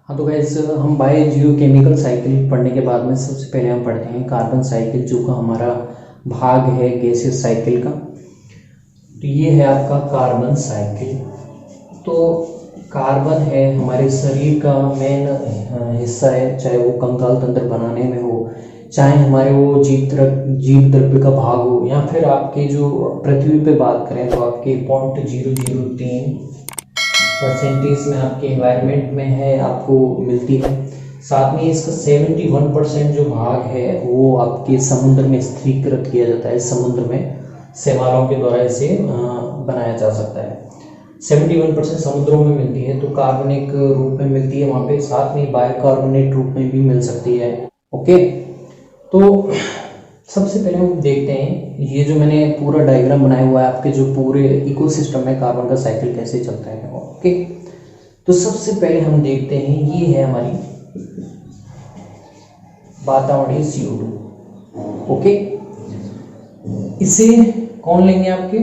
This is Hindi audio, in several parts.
हाँ तो गाइस हम बायो जियोकेमिकल साइकिल पढ़ने के बाद में सबसे पहले हम पढ़ते हैं कार्बन साइकिल, जो का हमारा भाग है गैसियस साइकिल का। तो ये है आपका कार्बन साइकिल। तो कार्बन है हमारे शरीर का मेन हिस्सा है, चाहे वो कंकाल तंत्र बनाने में हो, चाहे हमारे वो जीव द्रव्य का भाग हो, या फिर आपके जो पृथ्वी पे बात करें तो आपके 0.003% में आपके एनवायरनमेंट में है, आपको मिलती है। साथ में इसका 71% जो भाग है वो आपके समुद्र में स्थिरीकृत किया जाता है, समुद्र में शैवालों के द्वारा इसे बनाया जा सकता है। 71% समुद्रों में मिलती है, तो कार्बनिक रूप में मिलती है वहाँ पे, साथ में बाइकार्बोनेट रूप में भी मिल सकती है। ओके, तो सबसे पहले हम देखते हैं ये जो मैंने पूरा डायग्राम बनाया हुआ है, आपके जो पूरे इकोसिस्टम में कार्बन का साइकिल कैसे चलता है। ओके, तो सबसे पहले हम देखते हैं ये है हमारी वातावरणीय CO2। ओके, इसे कौन लेंगे आपके,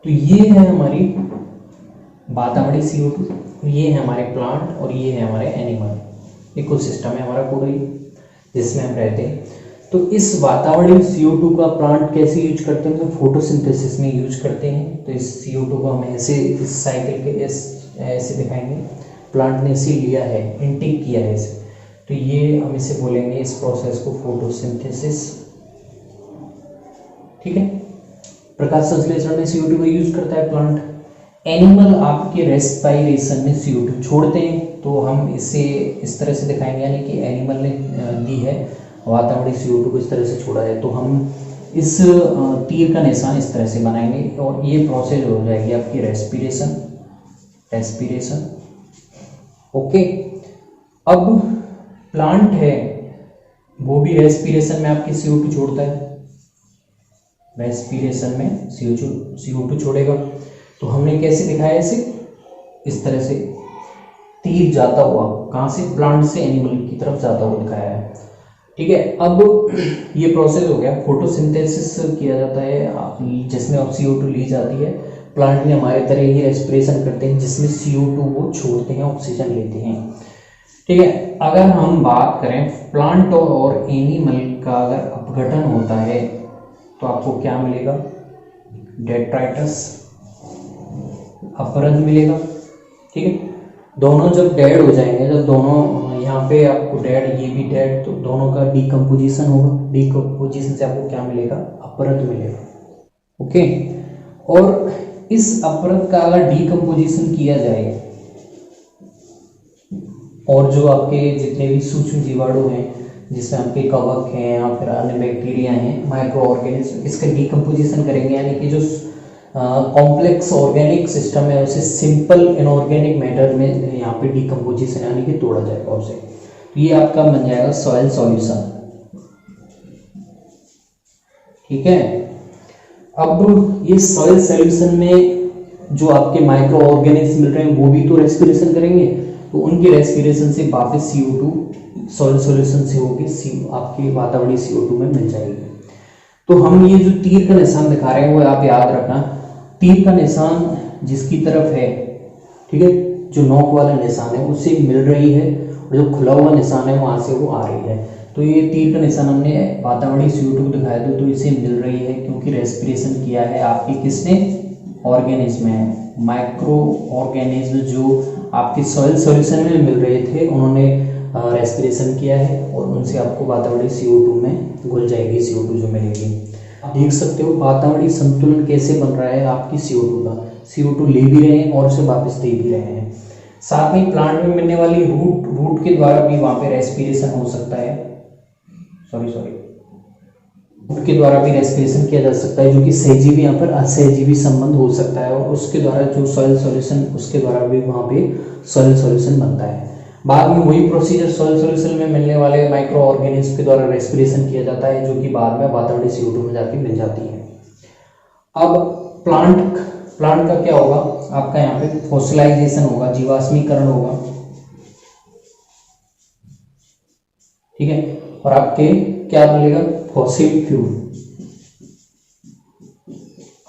तो ये है हमारी वातावरणीय CO2, ये है हमारे प्लांट और ये है हमारे एनिमल। इकोसिस्टम है हमारा पूरा जिसमें हम रहते हैं। तो इस वातावरणीय CO2 का प्लांट कैसे यूज करते हैं, तो फोटोसिंथेसिस में यूज करते हैं। तो इस CO2 को हम ऐसे इस साइकिल के ऐसे दिखाएंगे, प्लांट ने इसे लिया है, इनटेक किया है इसे, तो ये हम इसे बोलेंगे इस प्रोसेस को फोटोसिंथेसिस। ठीक है, प्रकाश संश्लेषण में CO2 का यूज करता है प्लांट। एनिमल आपके रेस्पायरेशन में CO2 छोड़ते हैं, तो हम इसे इस तरह से दिखाएंगे, यानी कि एनिमल ने दी है वातावरणीय CO2 को इस तरह से छोड़ा है, तो हम इस तीर का निशान इस तरह से बनाएंगे और ये प्रोसेस हो जाएगी आपकी रेस्पिरेशन। ओके, अब प्लांट है वो भी रेस्पिरेशन में आपकी CO2 छोड़ता है, रेस्पिरेशन में CO2 छोड़ेगा। तो हमने कैसे दिखाया इसे, इस तरह से तीर जाता हुआ, कहाँ से, प्लांट से एनिमल की तरफ जाता हुआ दिखाया है। ठीक है, अब ये प्रोसेस हो गया, फोटोसिंथेसिस किया जाता है जिसमें अब CO2 ली जाती है। प्लांट में हमारे तरह ही रेस्पिरेशन करते हैं जिसमें CO2 वो छोड़ते हैं, ऑक्सीजन लेते हैं। ठीक है, अगर हम बात करें प्लांट और एनिमल का अगर अपघटन होता है तो आपको क्या मिलेगा, डेट्राइटस, अपरद मिलेगा। ठीक है, दोनों जब डेड हो जाएंगे, जब दोनों यहाँ पे आपको डेड, ये भी डेड, तो दोनों का डिकम्पोजिशन होगा। डिकम्पोजिशन से आपको क्या मिलेगा, अपरद मिलेगा। ओके, और इस अपरद का अगर डिकम्पोजिशन किया जाए और जो आपके जितने भी सूक्ष्म जीवाणु हैं, जिसमें आपके कवक हैं या फिर अन्य बैक्टीरिया हैं, माइक्रो ऑर्गेनिज्म, इसका डिकम्पोजिशन करेंगे, यानी कि जो कॉम्प्लेक्स ऑर्गेनिक सिस्टम है उसे सिंपल इनऑर्गेनिक मैटर में यहाँ पे डिकम्पोजिशन यानी कि तोड़ा जाएगा उसे, तो ये आपका बन जाएगा सॉइल सॉल्यूशन। ठीक है, अब ये सॉइल सॉल्यूशन में जो आपके माइक्रो ऑर्गेनिज्म मिल रहे हैं वो भी तो रेस्पिरेशन करेंगे, तो उनकी रेस्पिरेशन से वापस CO2 सॉइल सॉल्यूशन से होगी आपकी वातावरणीय CO2 में मिल जाएगी। तो हम ये जो तीर का निशान दिखा रहे हैं वो आप याद रखना, तीर का निशान जिसकी तरफ है, ठीक है, जो नोक वाला निशान है उससे मिल रही है, और जो खुला हुआ निशान है वहां से वो आ रही है। तो ये तीर का निशान हमने वातावरणीय CO2 दिखाया था, तो इसे मिल रही है क्योंकि रेस्पिरेशन किया है आपकी किसने, ऑर्गेनिज्म है, माइक्रो ऑर्गेनिज्म जो आपके सॉइल सॉल्यूशन में मिल रहे थे, उन्होंने रेस्पिरेशन किया है और उनसे आपको वातावरणीय CO2 में घुल जाएगी CO2 जो मिलेगी। आप देख सकते हो वातावरणीय संतुलन कैसे बन रहा है आपकी CO2 का, CO2 ले भी रहे हैं और उसे वापस दे भी रहे हैं। साथ में प्लांट में मिलने वाली रूट के द्वारा भी वहाँ पे रेस्पिरेशन हो सकता है, रूट के द्वारा भी रेस्पिरेशन किया जा सकता है, जो कि सहजीवी यहाँ पर असहजीवी संबंध हो सकता है, और उसके द्वारा जो सॉइल सॉल्यूशन, उसके द्वारा भी वहाँ पे सॉइल सॉल्यूशन बनता है। बाद में वही प्रोसीजर सॉइल सॉल्यूशन में मिलने वाले माइक्रो ऑर्गेनिज्म के द्वारा रेस्पिरेशन किया जाता है, जो कि बाद में वातावरणीय CO2 में जाके मिल जाती है। अब प्लांट का क्या होगा, आपका यहाँ पे फॉसिलाइजेशन होगा, जीवाश्मीकरण होगा। ठीक है, और आपके क्या मिलेगा, फॉसिल फ्यूल।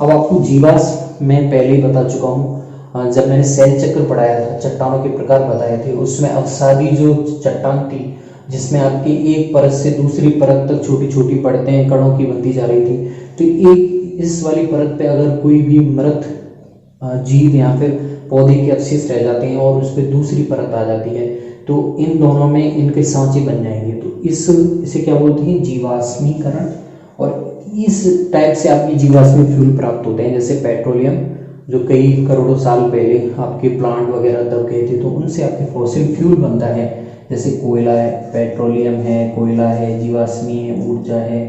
अब आपको जीवाश्म मैं पहले ही बता चुका हूँ, जब मैंने सेल चक्र पढ़ाया था, चट्टानों के प्रकार बताए थे, उसमें अवसादी जो चट्टान थी जिसमें आपकी एक परत से दूसरी परत तक छोटी छोटी परतें कणों की बनती जा रही थी, तो एक इस वाली परत पे अगर कोई भी मृत जीव या फिर पौधे के अवशेष रह जाते हैं और उस पर दूसरी परत आ जाती है, तो इन दोनों में इनके सांचे बन जाएंगे। तो इसे क्या बोलते हैं, जीवाश्मीकरण। और इस टाइप से आपकी जीवाश्मी फ्यूल प्राप्त होते हैं, जैसे पेट्रोलियम जो कई करोड़ों साल पहले आपके प्लांट वगैरह दब गए थे, तो उनसे आपके फॉसिल फ्यूल बनता है, जैसे कोयला है, पेट्रोलियम है, कोयला है, जीवाश्मी है, ऊर्जा है,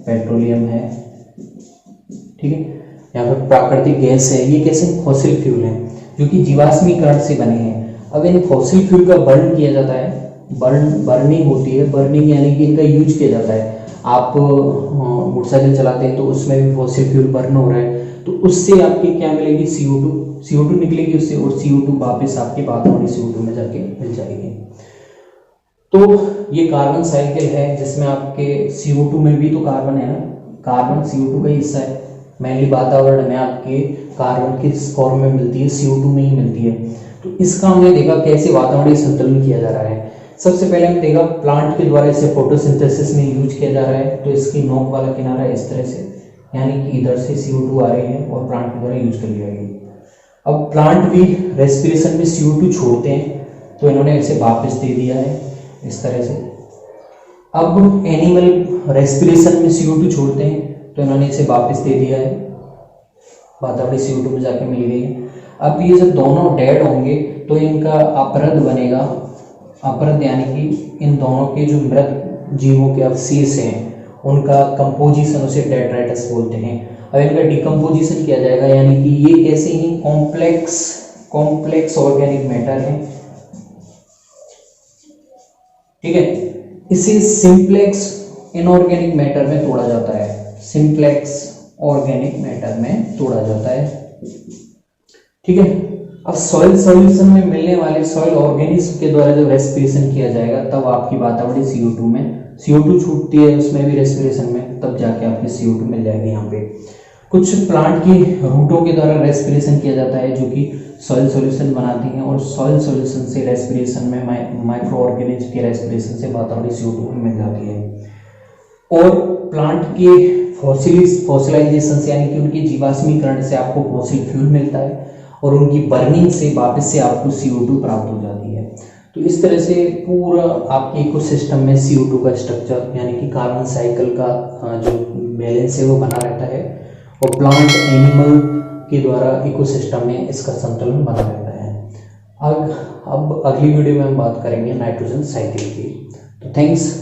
पेट्रोलियम है, ठीक है, या फिर प्राकृतिक गैस है। ये कैसे फॉसिल फ्यूल हैं जो कि जीवाश्मीकरण से बने हैं। अब इन फॉसिल फ्यूल का बर्न किया जाता है, बर्निंग होती है, बर्निंग यानी कि इनका यूज किया जाता है। आप मोटरसाइकिल चलाते हैं तो उसमें भी फॉसिल फ्यूल बर्न हो रहा है, तो उससे आपकी क्या मिलेगी, CO2 निकलेगी उससे, और CO2 वापस आपके वातावरण CO2 में जाके मिल जाएगी। तो ये कार्बन साइकिल है जिसमें आपके CO2 में भी तो कार्बन है ना, कार्बन CO2 का हिस्सा है। मेनली वातावरण में आपके कार्बन किस फॉर्म में मिलती है, CO2 में ही मिलती है। तो इसका हमने देखा कैसे वातावरणीय संतुलन किया जा रहा है। सबसे पहले हमने देखा प्लांट के द्वारा इसे फोटोसिंथेसिस में यूज किया जा रहा है। तो इसकी नोक वाला किनारा इस तरह से, यानी कि इधर से CO2 आ रही है और प्लांट के द्वारा यूज कर लिया गया। अब प्लांट भी रेस्पिरेशन में CO2 छोड़ते हैं, तो इन्होंने इसे वापस दे दिया है इस तरह से। अब एनिमल रेस्पिरेशन में CO2 छोड़ते हैं, तो इन्होंने इसे वापस दे दिया है, वातावरण CO2 में जाके मिल गई है। अब ये जब दोनों डेड होंगे तो इनका अपरद बनेगा, अपरद यानी कि इन दोनों के जो मृत जीवों के अवशेष हैं उनका कंपोजिशन, उसे डेट्राइटस बोलते हैं। अब इनका डिकम्पोजिशन किया जाएगा, यानी कि ये कैसे ही कॉम्प्लेक्स ऑर्गेनिक मैटर है, ठीक है। इसे सिंप्लेक्स इनऑर्गेनिक मैटर में तोड़ा जाता है, सिंप्लेक्स ऑर्गेनिक मैटर में तोड़ा जाता है, ठीक है। अब सॉइल सॉल्यूशन में मिलने वाले सॉइल ऑर्गेनिज्म के द्वारा जब रेस्पिरेशन किया जाएगा तब आपकी वातावरण CO2 में CO2 छूटती है, उसमें भी रेस्पिरेशन में, तब जाके आपकी CO2 मिल जाएगी। यहाँ पे कुछ प्लांट की रूटों के द्वारा रेस्पिरेशन किया जाता है जो कि सॉइल सॉल्यूशन बनाती हैं, और सॉइल सॉल्यूशन से रेस्पिरेशन में माइक्रो ऑर्गेनिज्म के रेस्पिरेशन से वातावरण CO2 मिल जाती है। और प्लांट के फॉसिलाइजेशन से, यानी कि उनके जीवाश्मीकरण से आपको फॉसिल फ्यूल मिलता है, और उनकी बर्निंग से वापस से आपको CO2 प्राप्त हो जाती है। तो इस तरह से पूरा आपके इकोसिस्टम में CO2 का स्ट्रक्चर, यानी कि कार्बन साइकिल का जो बैलेंस है वो बना रहता है, और प्लांट एनिमल के द्वारा इकोसिस्टम में इसका संतुलन बना रहता है। अब अगली वीडियो में हम बात करेंगे नाइट्रोजन साइकिल की। तो थैंक्स।